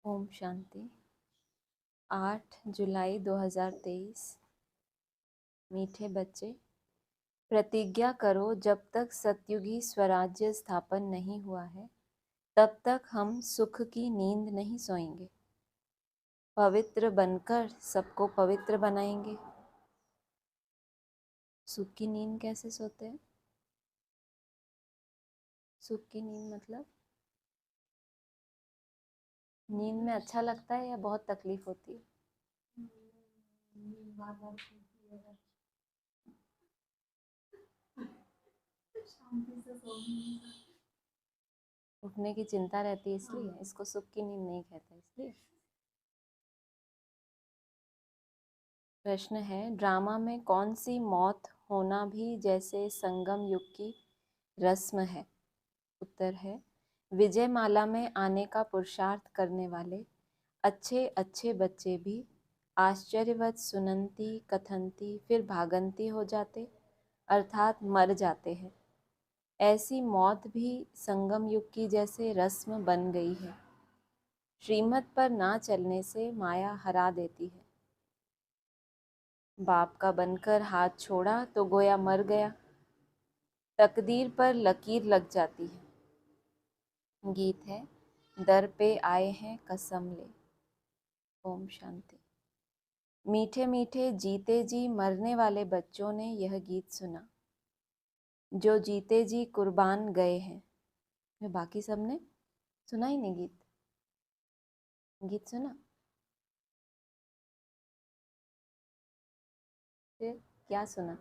ओम शांति। 8 जुलाई 2023। मीठे बच्चे, प्रतिज्ञा करो जब तक सतयुगी स्वराज्य स्थापन नहीं हुआ है तब तक हम सुख की नींद नहीं सोएंगे। पवित्र बनकर सबको पवित्र बनाएंगे। सुख की नींद कैसे सोते हैं? सुख की नींद मतलब नींद में अच्छा लगता है या बहुत तकलीफ होती है? उठने की चिंता रहती है, इसलिए इसको सुख की नींद नहीं कहते। इसलिए प्रश्न है, ड्रामा में कौन सी मौत होना भी जैसे संगम युग की रस्म है? उत्तर है, विजयमाला में आने का पुरुषार्थ करने वाले अच्छे अच्छे बच्चे भी आश्चर्यवत सुनंती कथनती फिर भागंती हो जाते, अर्थात मर जाते हैं। ऐसी मौत भी संगम युग की जैसे रस्म बन गई है। श्रीमत पर ना चलने से माया हरा देती है। बाप का बनकर हाथ छोड़ा तो गोया मर गया, तकदीर पर लकीर लग जाती है। गीत है, दर पे आए हैं कसम ले। ओम शांति। मीठे मीठे जीते जी मरने वाले बच्चों ने यह गीत सुना। जो जीते जी कुर्बान गए हैं। बाकी सबने सुना ही नहीं गीत? गीत सुना? फिर क्या सुना?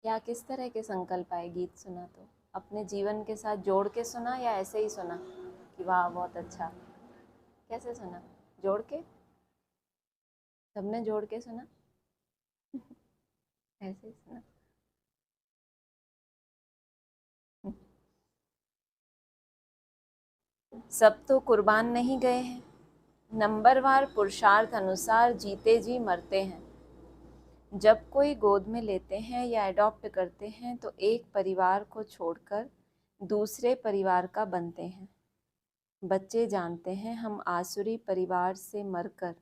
क्या किस तरह के संकल्प आए गीत सुना तो? अपने जीवन के साथ जोड़ के सुना या ऐसे ही सुना कि वाह बहुत अच्छा? कैसे सुना? जोड़ के? सबने जोड़ के सुना? ऐसे ही सुना? सब तो कुर्बान नहीं गए हैं। नंबरवार पुरुषार्थ अनुसार जीते जी मरते हैं। जब कोई गोद में लेते हैं या अडॉप्ट करते हैं तो एक परिवार को छोड़कर दूसरे परिवार का बनते हैं। बच्चे जानते हैं हम आसुरी परिवार से मरकर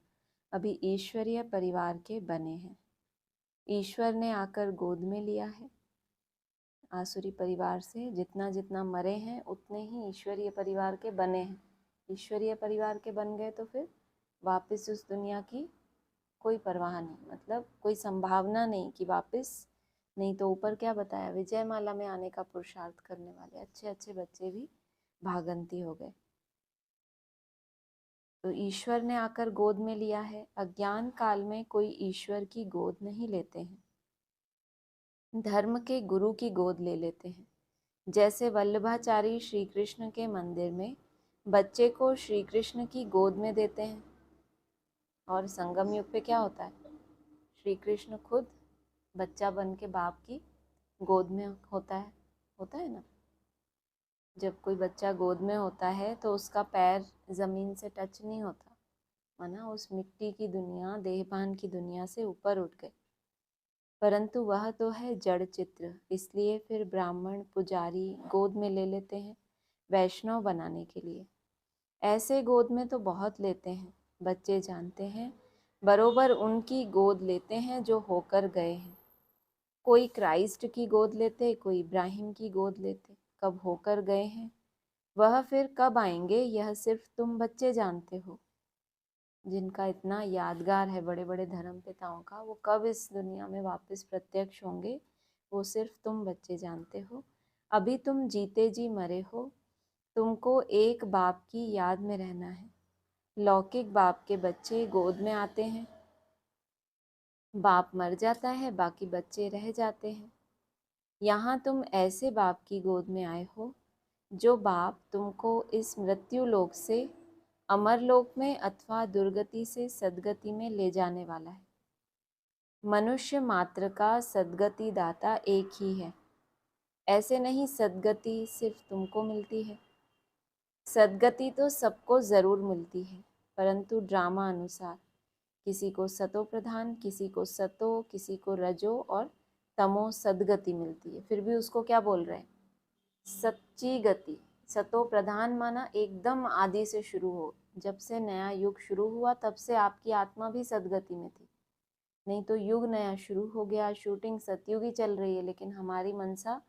अभी ईश्वरीय परिवार के बने हैं। ईश्वर ने आकर गोद में लिया है। आसुरी परिवार से जितना जितना मरे हैं उतने ही ईश्वरीय परिवार के बने हैं। ईश्वरीय परिवार के बन गए तो फिर वापस उस दुनिया की कोई परवाह नहीं, मतलब कोई संभावना नहीं कि वापस नहीं। तो ऊपर क्या बताया, विजयमाला में आने का पुरुषार्थ करने वाले अच्छे अच्छे बच्चे भी भागंती हो गए। तो ईश्वर ने आकर गोद में लिया है। अज्ञान काल में कोई ईश्वर की गोद नहीं लेते हैं, धर्म के गुरु की गोद ले लेते हैं। जैसे वल्लभाचारी श्री कृष्ण के मंदिर में बच्चे को श्री कृष्ण की गोद में देते हैं। और संगम युग पे क्या होता है, श्री कृष्ण खुद बच्चा बन के बाप की गोद में होता है ना। जब कोई बच्चा गोद में होता है तो उसका पैर ज़मीन से टच नहीं होता, माना उस मिट्टी की दुनिया, देहभान की दुनिया से ऊपर उठ गए। परंतु वह तो है जड़ चित्र, इसलिए फिर ब्राह्मण पुजारी गोद में ले लेते हैं वैष्णव बनाने के लिए। ऐसे गोद में तो बहुत लेते हैं। बच्चे जानते हैं बरोबर उनकी गोद लेते हैं जो होकर गए हैं। कोई क्राइस्ट की गोद लेते, कोई इब्राहिम की गोद लेते। कब होकर गए हैं वह फिर कब आएंगे यह सिर्फ तुम बच्चे जानते हो। जिनका इतना यादगार है बड़े बड़े धर्म पिताओं का, वो कब इस दुनिया में वापस प्रत्यक्ष होंगे वो सिर्फ तुम बच्चे जानते हो। अभी तुम जीते जी मरे हो। तुमको एक बाप की याद में रहना है। लौकिक बाप के बच्चे गोद में आते हैं, बाप मर जाता है, बाकी बच्चे रह जाते हैं। यहाँ तुम ऐसे बाप की गोद में आए हो जो बाप तुमको इस मृत्यु लोक से अमर लोक में अथवा दुर्गति से सद्गति में ले जाने वाला है। मनुष्य मात्र का सद्गति दाता एक ही है। ऐसे नहीं सद्गति सिर्फ तुमको मिलती है। सद्गति तो सबको ज़रूर मिलती है, परंतु ड्रामा अनुसार किसी को सतो प्रधान, किसी को सतो, किसी को रजो और तमो सद्गति मिलती है। फिर भी उसको क्या बोल रहे हैं? सच्ची गति, सतो प्रधान माना एकदम आदि से शुरू हो, जब से नया युग शुरू हुआ तब से आपकी आत्मा भी सदगति में थी। नहीं तो युग नया शुरू हो गया, शूटिंग सतयुगी चल रही है, लेकिन हमारी मनसा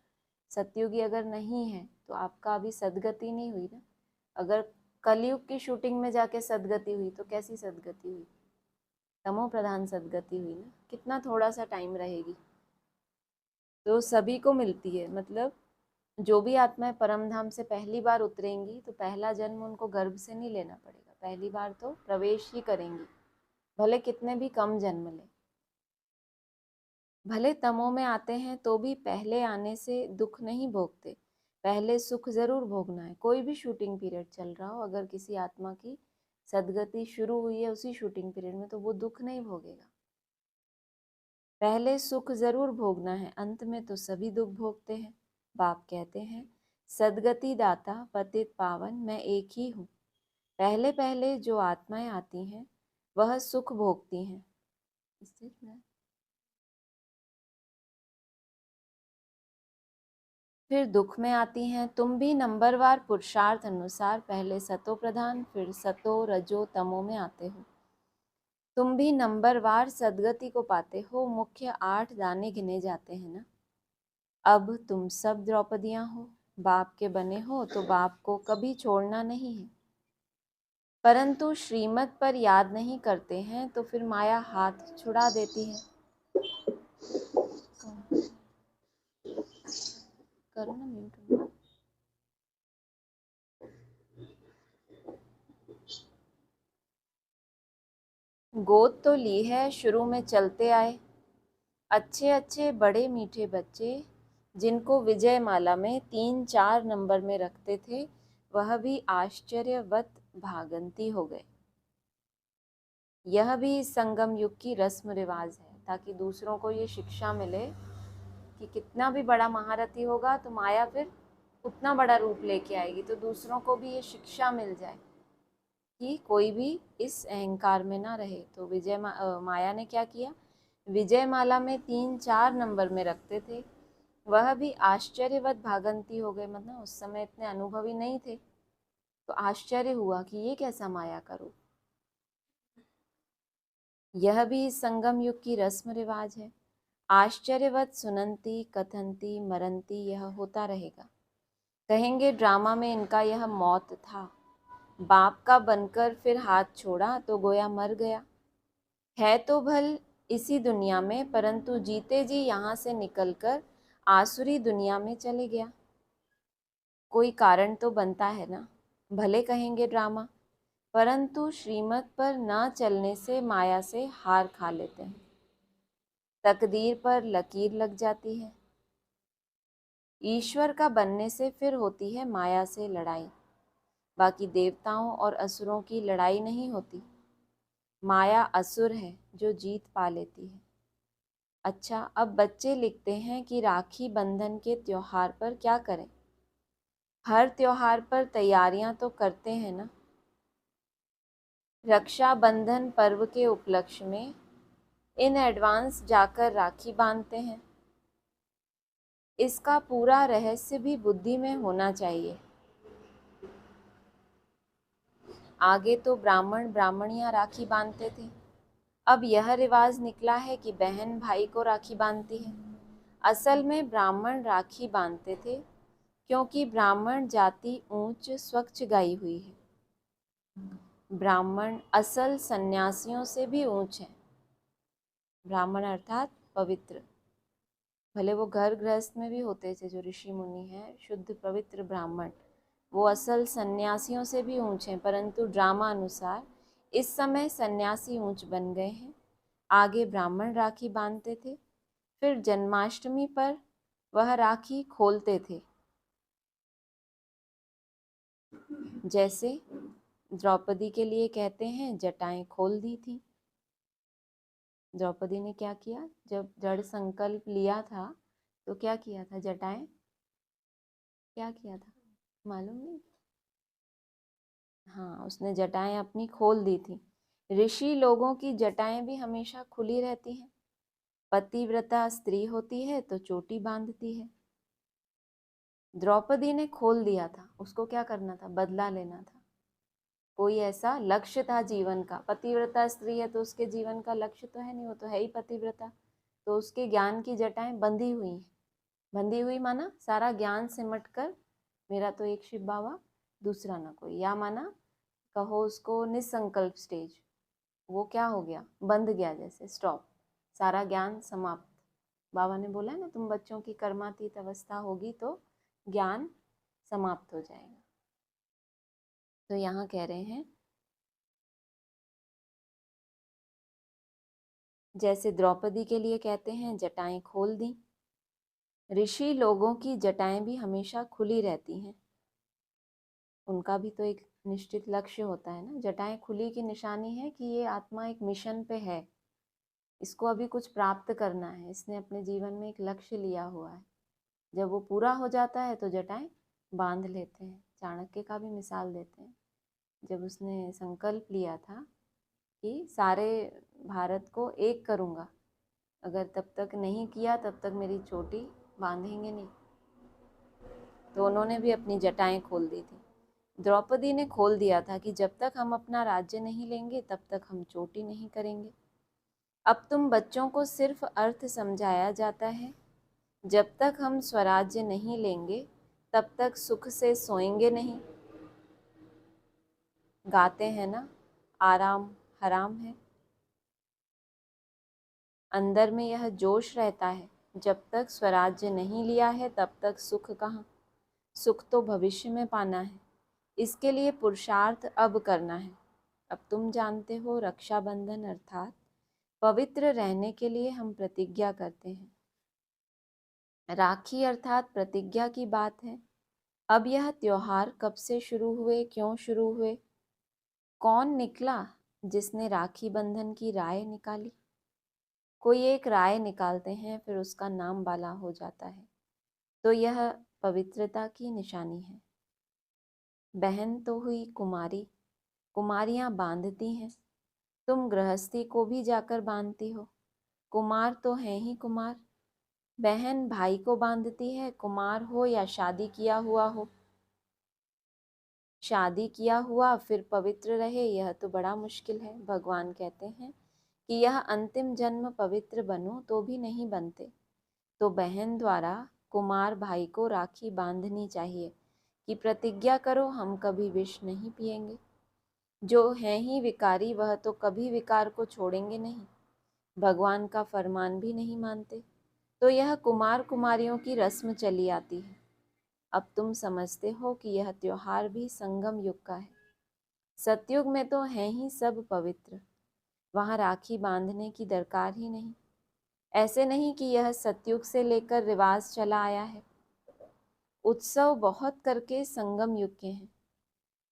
सतयुगी अगर नहीं है तो आपका अभी सदगति नहीं हुई ना। अगर कलयुग की शूटिंग में जाके सदगति हुई तो कैसी सदगति हुई? तमो प्रधान सदगति हुई ना। कितना थोड़ा सा टाइम रहेगी, तो सभी को मिलती है। मतलब जो भी आत्माएं परम धाम से पहली बार उतरेंगी तो पहला जन्म उनको गर्भ से नहीं लेना पड़ेगा, पहली बार तो प्रवेश ही करेंगी, भले कितने भी कम जन्म ले। भले तमो में आते हैं तो भी पहले आने से दुख नहीं भोगते, पहले सुख जरूर भोगना है। कोई भी शूटिंग पीरियड चल रहा हो, अगर किसी आत्मा की सदगति शुरू हुई है उसी शूटिंग पीरियड में, तो वो दुख नहीं भोगेगा। पहले सुख जरूर भोगना है, अंत में तो सभी दुख भोगते हैं। बाप कहते हैं, सदगति दाता पतित पावन मैं एक ही हूँ। पहले पहले जो आत्माएं आती हैं वह सुख भोगती हैं। फिर दुख में आती हैं। तुम भी नंबरवार पुरुषार्थ अनुसार पहले सतो प्रधान फिर सतो रजो तमो में आते हो। तुम भी नंबरवार सदगति को पाते हो। मुख्य 8 दाने गिने जाते हैं ना। अब तुम सब द्रौपदियां हो, बाप के बने हो तो बाप को कभी छोड़ना नहीं है। परंतु श्रीमत पर याद नहीं करते हैं तो फिर माया हाथ छुड़ा देती है। करो ना म्यूट। गोद तो ली है, शुरू में चलते आए, अच्छे अच्छे बड़े मीठे बच्चे जिनको विजय माला में 3-4 नंबर में रखते थे, वह भी आश्चर्यवत भागंती हो गए। यह भी संगम युग की रस्म रिवाज है, ताकि दूसरों को ये शिक्षा मिले कि कितना भी बड़ा महारथी होगा तो माया फिर उतना बड़ा रूप लेके आएगी, तो दूसरों को भी ये शिक्षा मिल जाए कि कोई भी इस अहंकार में ना रहे। तो माया ने क्या किया, विजय माला में 3-4 नंबर में रखते थे, वह भी आश्चर्यवत भागंती हो गए। मतलब उस समय इतने अनुभवी नहीं थे, तो आश्चर्य हुआ कि ये कैसा माया का रूप। यह भी संगम युग की रस्म रिवाज है। आश्चर्यवत सुनंती कथंती मरंती यह होता रहेगा। कहेंगे ड्रामा में इनका यह मौत था, बाप का बनकर फिर हाथ छोड़ा तो गोया मर गया है। तो भल इसी दुनिया में, परंतु जीते जी यहाँ से निकलकर आसुरी दुनिया में चले गया। कोई कारण तो बनता है ना। भले कहेंगे ड्रामा, परंतु श्रीमत पर न चलने से माया से हार खा लेते हैं, तकदीर पर लकीर लग जाती है। ईश्वर का बनने से फिर होती है माया से लड़ाई, बाकी देवताओं और असुरों की लड़ाई नहीं होती। माया असुर है जो जीत पा लेती है। अच्छा, अब बच्चे लिखते हैं कि राखी बंधन के त्योहार पर क्या करें। हर त्योहार पर तैयारियां तो करते हैं ना। रक्षाबंधन पर्व के उपलक्ष्य में इन एडवांस जाकर राखी बांधते हैं। इसका पूरा रहस्य भी बुद्धि में होना चाहिए। आगे तो ब्राह्मण ब्राह्मणियां राखी बांधते थे, अब यह रिवाज निकला है कि बहन भाई को राखी बांधती है। असल में ब्राह्मण राखी बांधते थे, क्योंकि ब्राह्मण जाति ऊंच स्वच्छ गाई हुई है। ब्राह्मण असल सन्यासियों से भी ऊंच है। ब्राह्मण अर्थात पवित्र, भले वो घर गृहस्थ में भी होते थे, जो ऋषि मुनि हैं, शुद्ध पवित्र ब्राह्मण, वो असल सन्यासियों से भी ऊंच हैं। परंतु ड्रामा अनुसार इस समय सन्यासी ऊंच बन गए हैं। आगे ब्राह्मण राखी बांधते थे, फिर जन्माष्टमी पर वह राखी खोलते थे। जैसे द्रौपदी के लिए कहते हैं जटाएं खोल दी थी। द्रौपदी ने क्या किया, जब दृढ़ संकल्प लिया था तो क्या किया था, जटाएं क्या किया था मालूम नहीं। हाँ, उसने जटाएं अपनी खोल दी थी। ऋषि लोगों की जटाएं भी हमेशा खुली रहती हैं। पतिव्रता स्त्री होती है तो चोटी बांधती है। द्रौपदी ने खोल दिया था, उसको क्या करना था, बदला लेना था। कोई ऐसा लक्ष्य था जीवन का, पतिव्रता स्त्री है तो उसके जीवन का लक्ष्य तो है नहीं, वो तो है ही पतिव्रता, तो उसके ज्ञान की जटाएं बंधी हुई हैं। बंधी हुई माना सारा ज्ञान सिमट कर मेरा तो एक शिव बाबा दूसरा ना कोई, या माना कहो उसको निसंकल्प स्टेज, वो क्या हो गया, बंध गया, जैसे स्टॉप, सारा ज्ञान समाप्त। बाबा ने बोला है ना, तुम बच्चों की कर्मातीत अवस्था होगी तो ज्ञान समाप्त हो जाएगा। तो यहाँ कह रहे हैं जैसे द्रौपदी के लिए कहते हैं जटाएं खोल दी, ऋषि लोगों की जटाएं भी हमेशा खुली रहती हैं, उनका भी तो एक निश्चित लक्ष्य होता है ना। जटाएं खुली की निशानी है कि ये आत्मा एक मिशन पे है, इसको अभी कुछ प्राप्त करना है, इसने अपने जीवन में एक लक्ष्य लिया हुआ है। जब वो पूरा हो जाता है तो जटाएं बांध लेते हैं। चाणक्य का भी मिसाल देते हैं, जब उसने संकल्प लिया था कि सारे भारत को एक करूँगा, अगर तब तक नहीं किया तब तक मेरी चोटी बांधेंगे नहीं, तो उन्होंने भी अपनी जटाएं खोल दी थी। द्रौपदी ने खोल दिया था कि जब तक हम अपना राज्य नहीं लेंगे तब तक हम चोटी नहीं करेंगे। अब तुम बच्चों को सिर्फ अर्थ समझाया जाता है, जब तक हम स्वराज्य नहीं लेंगे तब तक सुख से सोएंगे नहीं। गाते हैं ना, आराम हराम है। अंदर में यह जोश रहता है, जब तक स्वराज्य नहीं लिया है तब तक सुख कहाँ, सुख तो भविष्य में पाना है, इसके लिए पुरुषार्थ अब करना है। अब तुम जानते हो रक्षाबंधन अर्थात पवित्र रहने के लिए हम प्रतिज्ञा करते हैं। राखी अर्थात प्रतिज्ञा की बात है। अब यह त्योहार कब से शुरू हुए, क्यों शुरू हुए, कौन निकला जिसने राखी बंधन की राय निकाली। कोई एक राय निकालते हैं फिर उसका नाम बाला हो जाता है, तो यह पवित्रता की निशानी है। बहन तो हुई कुमारी, कुमारियां बांधती हैं, तुम गृहस्थी को भी जाकर बांधती हो, कुमार तो है ही कुमार। बहन भाई को बांधती है, कुमार हो या शादी किया हुआ हो। शादी किया हुआ फिर पवित्र रहे, यह तो बड़ा मुश्किल है। भगवान कहते हैं कि यह अंतिम जन्म पवित्र बनो तो भी नहीं बनते, तो बहन द्वारा कुमार भाई को राखी बांधनी चाहिए कि प्रतिज्ञा करो हम कभी विष नहीं पिएंगे। जो हैं ही विकारी वह तो कभी विकार को छोड़ेंगे नहीं, भगवान का फरमान भी नहीं मानते, तो यह कुमार कुमारियों की रस्म चली आती है। अब तुम समझते हो कि यह त्योहार भी संगम युग का है। सतयुग में तो हैं ही सब पवित्र, वहाँ राखी बांधने की दरकार ही नहीं। ऐसे नहीं कि यह सतयुग से लेकर रिवाज चला आया है। उत्सव बहुत करके संगम युग के हैं।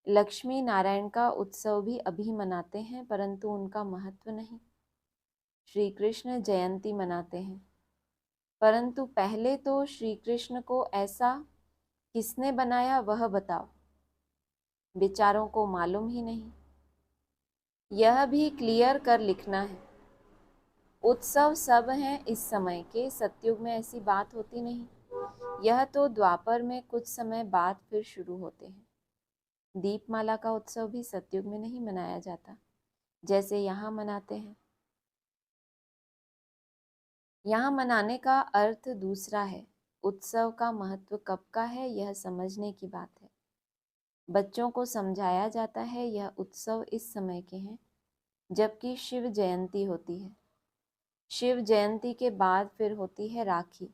लक्ष्मी नारायण का उत्सव भी अभी मनाते हैं, परंतु उनका महत्व नहीं। श्री कृष्ण जयंती मनाते हैं, परंतु पहले तो श्री कृष्ण को ऐसा किसने बनाया वह बताओ, बेचारों को मालूम ही नहीं। यह भी क्लियर कर लिखना है। उत्सव सब हैं इस समय के, सतयुग में ऐसी बात होती नहीं, यह तो द्वापर में कुछ समय बाद फिर शुरू होते हैं। दीपमाला का उत्सव भी सतयुग में नहीं मनाया जाता जैसे यहाँ मनाते हैं। यहाँ मनाने का अर्थ दूसरा है। उत्सव का महत्व कब का है यह समझने की बात है। बच्चों को समझाया जाता है यह उत्सव इस समय के हैं जबकि शिव जयंती होती है। शिव जयंती के बाद फिर होती है राखी।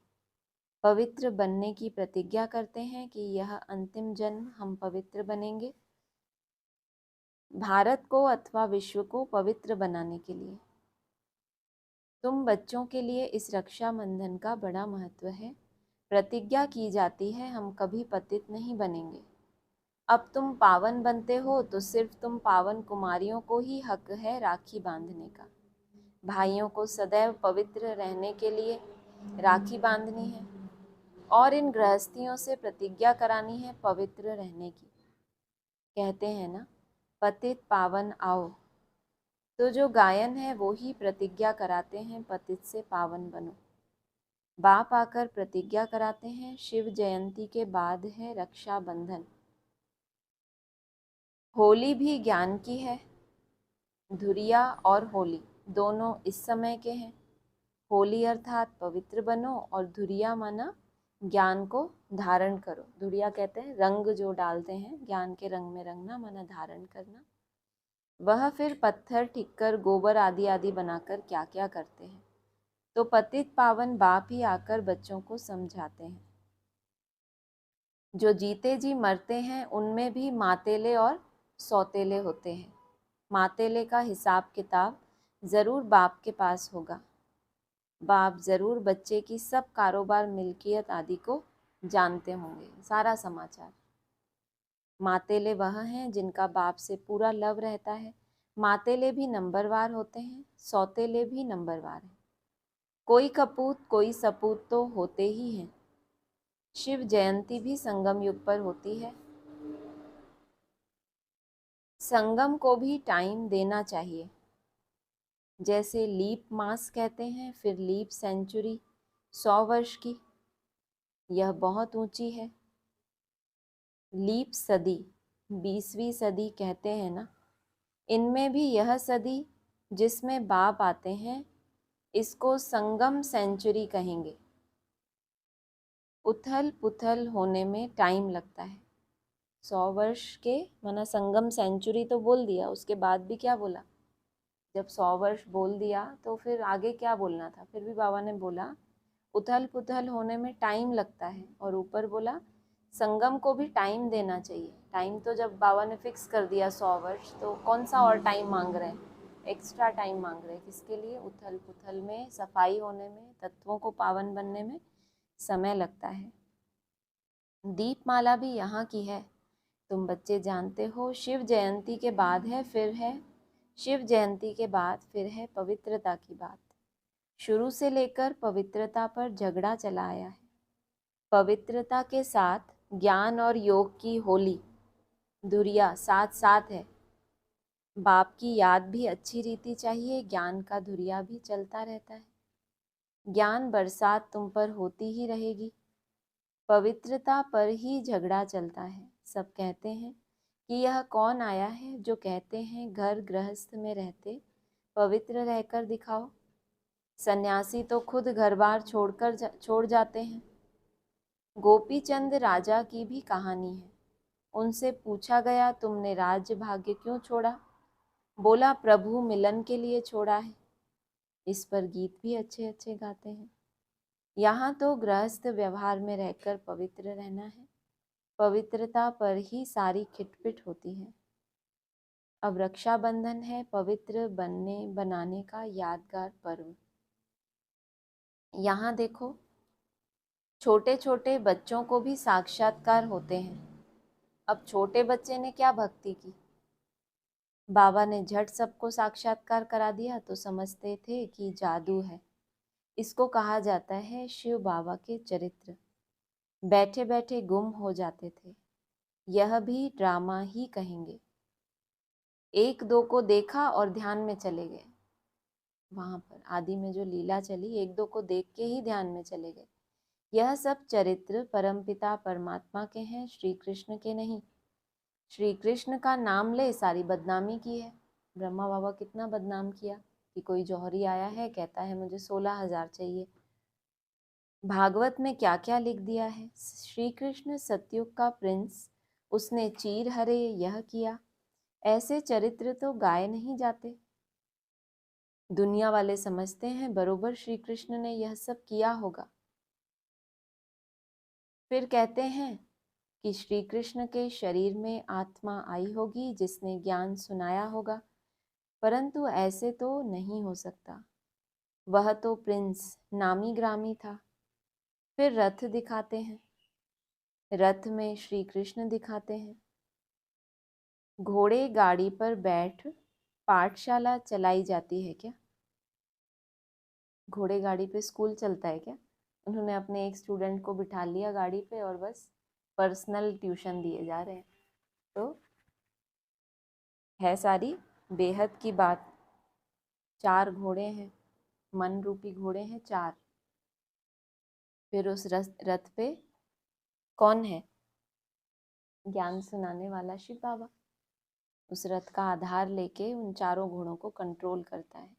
पवित्र बनने की प्रतिज्ञा करते हैं कि यह अंतिम जन्म हम पवित्र बनेंगे, भारत को अथवा विश्व को पवित्र बनाने के लिए। तुम बच्चों के लिए इस रक्षाबंधन का बड़ा महत्व है। प्रतिज्ञा की जाती है हम कभी पतित नहीं बनेंगे। अब तुम पावन बनते हो तो सिर्फ तुम पावन कुमारियों को ही हक है राखी बांधने का। भाइयों को सदैव पवित्र रहने के लिए राखी बांधनी है और इन गृहस्थियों से प्रतिज्ञा करानी है पवित्र रहने की। कहते हैं ना, पतित पावन आओ, तो जो गायन है वो ही प्रतिज्ञा कराते हैं पतित से पावन बनो। बाप आकर प्रतिज्ञा कराते हैं, शिव जयंती के बाद है रक्षाबंधन। होली भी ज्ञान की है। धुरिया और होली दोनों इस समय के हैं। होली अर्थात पवित्र बनो और धुरिया माना ज्ञान को धारण करो। धुरिया कहते हैं रंग जो डालते हैं, ज्ञान के रंग में रंगना माना धारण करना। वह फिर पत्थर, ठिक्कर, गोबर आदि आदि बनाकर क्या क्या करते हैं, तो पतित पावन बाप ही आकर बच्चों को समझाते हैं। जो जीते जी मरते हैं उनमें भी मातेले और सौतेले होते हैं। मातेले का हिसाब किताब ज़रूर बाप के पास होगा। बाप ज़रूर बच्चे की सब कारोबार, मिल्कियत आदि को जानते होंगे, सारा समाचार। मातेले वह हैं जिनका बाप से पूरा लव रहता है। मातेले भी नंबरवार होते हैं, सौतेले भी नंबरवार हैं। कोई कपूत कोई सपूत तो होते ही हैं। शिव जयंती भी संगम युग पर होती है। संगम को भी टाइम देना चाहिए। जैसे लीप मास कहते हैं, फिर लीप सेंचुरी 100 वर्ष की, यह बहुत ऊंची है। लीप सदी 20वीं सदी कहते हैं ना, इनमें भी यह सदी जिसमें बाप आते हैं, इसको संगम सेंचुरी कहेंगे। उथल पुथल होने में टाइम लगता है। 100 वर्ष के माना संगम सेंचुरी तो बोल दिया, उसके बाद भी क्या बोला? जब 100 वर्ष बोल दिया तो फिर आगे क्या बोलना था? फिर भी बाबा ने बोला उथल पुथल होने में टाइम लगता है, और ऊपर बोला संगम को भी टाइम देना चाहिए। टाइम तो जब बाबा ने फिक्स कर दिया 100 वर्ष, तो कौन सा और टाइम मांग रहे हैं? एक्स्ट्रा टाइम मांग रहे हैं। किसके लिए? उथल पुथल में, सफाई होने में, तत्वों को पावन बनने में समय लगता है। दीपमाला भी यहाँ की है, तुम बच्चे जानते हो। शिव जयंती के बाद है फिर है शिव जयंती के बाद फिर है पवित्रता की बात। शुरू से लेकर पवित्रता पर झगड़ा चला आया है। पवित्रता के साथ ज्ञान और योग की होली, धुरिया साथ साथ है। बाप की याद भी अच्छी रीति चाहिए, ज्ञान का धुरिया भी चलता रहता है। ज्ञान बरसात तुम पर होती ही रहेगी। पवित्रता पर ही झगड़ा चलता है। सब कहते हैं कि यह कौन आया है जो कहते हैं घर गृहस्थ में रहते पवित्र रहकर दिखाओ। सन्यासी तो खुद घर बार छोड़ जाते हैं। गोपी चंद राजा की भी कहानी है। उनसे पूछा गया तुमने राज्य भाग्य क्यों छोड़ा? बोला प्रभु मिलन के लिए छोड़ा है। इस पर गीत भी अच्छे अच्छे गाते हैं। यहाँ तो गृहस्थ व्यवहार में रहकर पवित्र रहना है। पवित्रता पर ही सारी खिटपिट होती है। अब रक्षाबंधन है, पवित्र बनाने का यादगार पर्व। यहाँ देखो, छोटे छोटे बच्चों को भी साक्षात्कार होते हैं। अब छोटे बच्चे ने क्या भक्ति की, बाबा ने झट सबको साक्षात्कार करा दिया, तो समझते थे कि जादू है। इसको कहा जाता है शिव बाबा के चरित्र। बैठे बैठे गुम हो जाते थे, यह भी ड्रामा ही कहेंगे। एक दो को देखा और ध्यान में चले गए। वहां पर आदि में जो लीला चली, एक दो को देख के ही ध्यान में चले गए। यह सब चरित्र परमपिता परमात्मा के हैं, श्री कृष्ण के नहीं। श्री कृष्ण का नाम ले सारी बदनामी की है। ब्रह्मा बाबा कितना बदनाम किया कि कोई जौहरी आया है, कहता है मुझे 16,000 चाहिए। भागवत में क्या क्या लिख दिया है। श्री कृष्ण सतयुग का प्रिंस, उसने चीर हरे यह किया। ऐसे चरित्र तो गाए नहीं जाते। दुनिया वाले समझते हैं बरोबर श्री कृष्ण ने यह सब किया होगा। फिर कहते हैं कि श्री कृष्ण के शरीर में आत्मा आई होगी जिसने ज्ञान सुनाया होगा, परंतु ऐसे तो नहीं हो सकता। वह तो प्रिंस नामी ग्रामी था। फिर रथ दिखाते हैं, रथ में श्री कृष्ण दिखाते हैं। घोड़े गाड़ी पर बैठ पाठशाला चलाई जाती है क्या? घोड़े गाड़ी पे स्कूल चलता है क्या? उन्होंने अपने एक स्टूडेंट को बिठा लिया गाड़ी पे और बस पर्सनल ट्यूशन दिए जा रहे हैं। तो है सारी बेहद की बात। 4 घोड़े हैं, मन रूपी घोड़े हैं 4। फिर उस रथ पे कौन है? ज्ञान सुनाने वाला शिव बाबा। उस रथ का आधार लेके उन चारों घोड़ों को कंट्रोल करता है।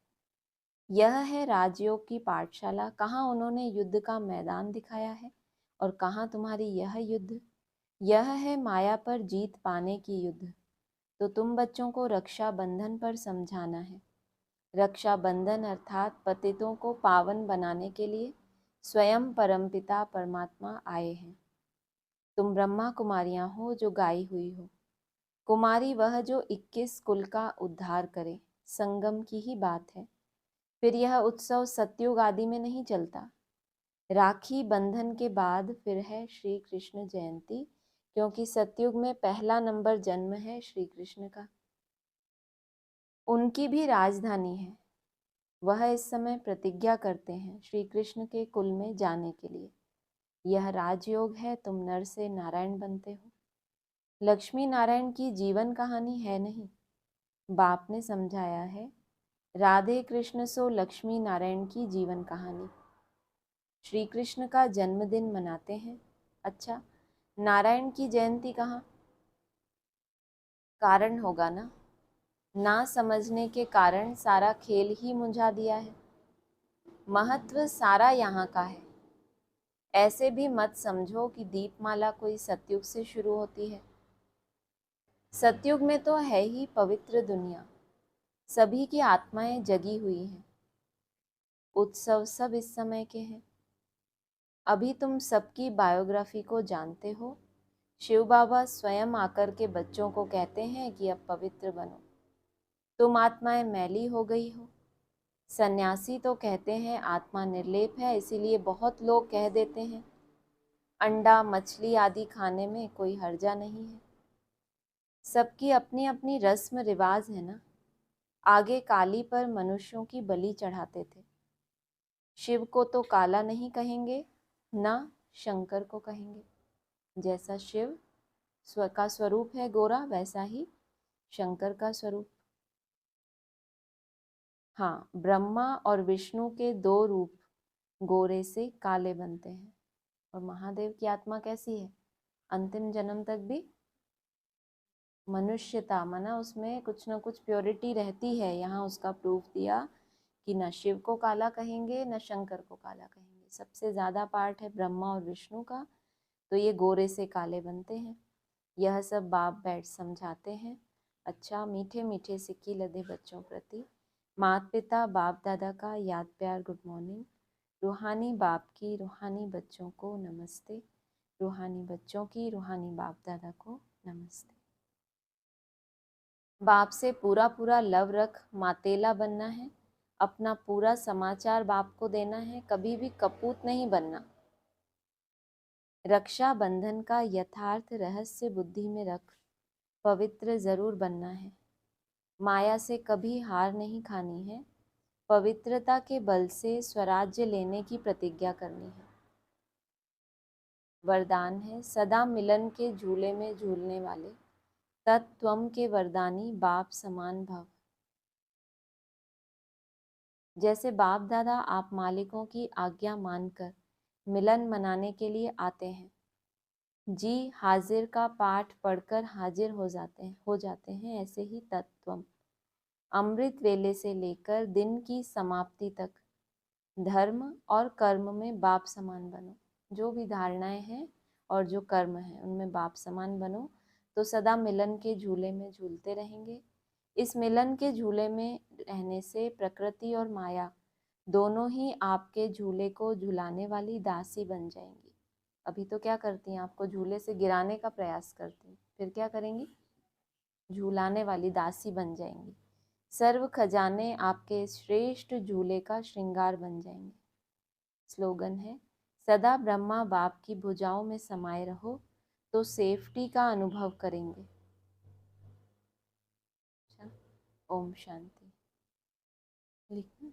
यह है राजयोग की पाठशाला। कहाँ उन्होंने युद्ध का मैदान दिखाया है और कहाँ तुम्हारी यह युद्ध। यह है माया पर जीत पाने की युद्ध। तो तुम बच्चों को रक्षा बंधन पर समझाना है। रक्षा बंधन अर्थात पतितों को पावन बनाने के लिए स्वयं परमपिता परमात्मा आए हैं। तुम ब्रह्मा कुमारियां हो जो गाई हुई हो। कुमारी वह जो 21 कुल का उद्धार करे। संगम की ही बात है। फिर यह उत्सव सतयुग आदि में नहीं चलता। राखी बंधन के बाद फिर है श्री कृष्ण जयंती, क्योंकि सतयुग में पहला नंबर जन्म है श्री कृष्ण का। उनकी भी राजधानी है। वह इस समय प्रतिज्ञा करते हैं श्री कृष्ण के कुल में जाने के लिए। यह राजयोग है, तुम नर से नारायण बनते हो। लक्ष्मी नारायण की जीवन कहानी है नहीं, बाप ने समझाया है। राधे कृष्ण सो लक्ष्मी नारायण की जीवन कहानी। श्री कृष्ण का जन्मदिन मनाते हैं। अच्छा, नारायण की जयंती कहाँ? कारण होगा ना समझने के कारण सारा खेल ही मुंझा दिया है। महत्व सारा यहाँ का है। ऐसे भी मत समझो कि दीपमाला कोई सतयुग से शुरू होती है। सतयुग में तो है ही पवित्र दुनिया, सभी की आत्माएं जगी हुई हैं। उत्सव सब इस समय के हैं। अभी तुम सबकी बायोग्राफी को जानते हो। शिव बाबा स्वयं आकर के बच्चों को कहते हैं कि अब पवित्र बनो। तुम आत्माएं मैली हो गई हो। सन्यासी तो कहते हैं आत्मा निर्लेप है, इसीलिए बहुत लोग कह देते हैं अंडा मछली आदि खाने में कोई हर्जा नहीं है। सबकी अपनी अपनी रस्म रिवाज है ना। आगे काली पर मनुष्यों की बलि चढ़ाते थे। शिव को तो काला नहीं कहेंगे, ना शंकर को कहेंगे। जैसा शिव का स्वरूप है गोरा, वैसा ही शंकर का स्वरूप। हाँ, ब्रह्मा और विष्णु के 2 रूप गोरे से काले बनते हैं। और महादेव की आत्मा कैसी है? अंतिम जन्म तक भी मनुष्यता, माना उसमें कुछ ना कुछ प्योरिटी रहती है। यहाँ उसका प्रूफ दिया कि न शिव को काला कहेंगे न शंकर को काला कहेंगे। सबसे ज़्यादा पार्ट है ब्रह्मा और विष्णु का, तो ये गोरे से काले बनते हैं। यह सब बाप बैठ समझाते हैं। अच्छा, मीठे मीठे सिक्की लदे बच्चों प्रति माता पिता बाप दादा का याद प्यार गुड मॉर्निंग। रूहानी बाप की रूहानी बच्चों को नमस्ते। रूहानी बच्चों की रूहानी बाप दादा को नमस्ते। बाप से पूरा पूरा लव रख, मातेला बनना है। अपना पूरा समाचार बाप को देना है, कभी भी कपूत नहीं बनना। रक्षा बंधन का यथार्थ रहस्य बुद्धि में रख। पवित्र जरूर बनना है। माया से कभी हार नहीं खानी है। पवित्रता के बल से स्वराज्य लेने की प्रतिज्ञा करनी है। वरदान है सदा मिलन के झूले में झूलने वाले तत्त्वम के वरदानी बाप समान भव। जैसे बाप दादा आप मालिकों की आज्ञा मानकर मिलन मनाने के लिए आते हैं। जी हाजिर का पाठ पढ़कर हाजिर हो जाते हैं, ऐसे ही तत्त्वम अमृत वेले से लेकर दिन की समाप्ति तक धर्म और कर्म में बाप समान बनो। जो भी धारणाएं हैं और जो कर्म हैं उनमें बाप समान बनो, तो सदा मिलन के झूले में झूलते रहेंगे। इस मिलन के झूले में रहने से प्रकृति और माया दोनों ही आपके झूले को झुलाने वाली दासी बन जाएंगी। अभी तो क्या करती हैं, आपको झूले से गिराने का प्रयास करती हैं, फिर क्या करेंगी? झूलाने वाली दासी बन जाएंगी। सर्व खजाने आपके श्रेष्ठ झूले का श्रृंगार बन जाएंगे। स्लोगन है सदा ब्रह्मा बाप की भुजाओं में समाये रहो तो सेफ्टी का अनुभव करेंगे। ओम शांति। लिखना।